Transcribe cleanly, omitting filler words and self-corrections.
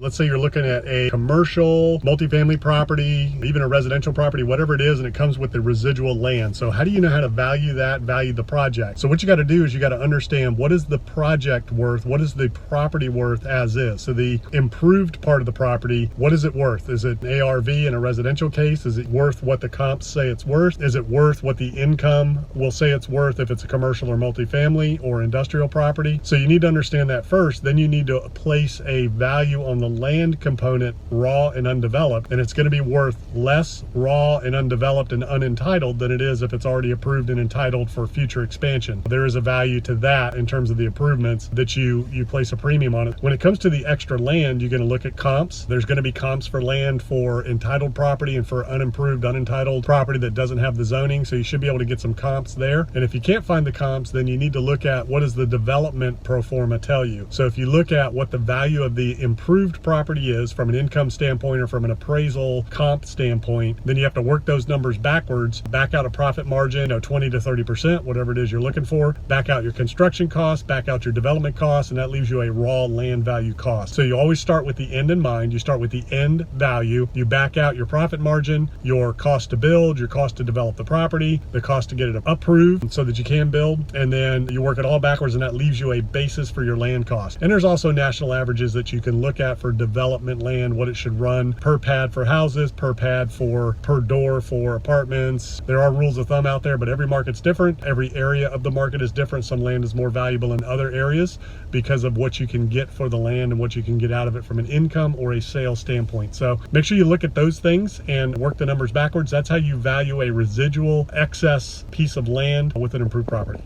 Let's say you're looking at a commercial, multifamily property, even a residential property, whatever it is, and it comes with the residual land. So how do you know how to value that, value the project? So what you got to do is you got to understand, what is the project worth? What is the property worth as is? So the improved part of the property, what is it worth? Is it an ARV in a residential case? Is it worth what the comps say it's worth? Is it worth what the income will say it's worth if it's a commercial or multifamily or industrial property? So you need to understand that first. Then you need to place a value on the land component, raw and undeveloped, and it's going to be worth less raw and undeveloped and unentitled than it is if it's already approved and entitled for future expansion. There is a value to that in terms of the improvements that you place a premium on it. When it comes to the extra land, you're going to look at comps. There's going to be comps for land for entitled property and for unimproved, unentitled property that doesn't have the zoning. So you should be able to get some comps there. And if you can't find the comps, then you need to look at what does the development pro forma tell you. So if you look at what the value of the improved property is from an income standpoint or from an appraisal comp standpoint, then you have to work those numbers backwards, back out a profit margin, 20 to 30%, whatever it is you're looking for, back out your construction costs, back out your development costs, and that leaves you a raw land value cost. So you always start with the end in mind. You start with the end value, you back out your profit margin, your cost to build, your cost to develop the property, the cost to get it approved so that you can build, and then you work it all backwards, and that leaves you a basis for your land cost. And there's also national averages that you can look at for development land, what it should run per pad for houses, per pad per door for apartments. There are rules of thumb out there, but every market's different. Every area of the market is different. Some land is more valuable in other areas because of what you can get for the land and what you can get out of it from an income or a sales standpoint. So make sure you look at those things and work the numbers backwards. That's how you value a residual excess piece of land with an improved property.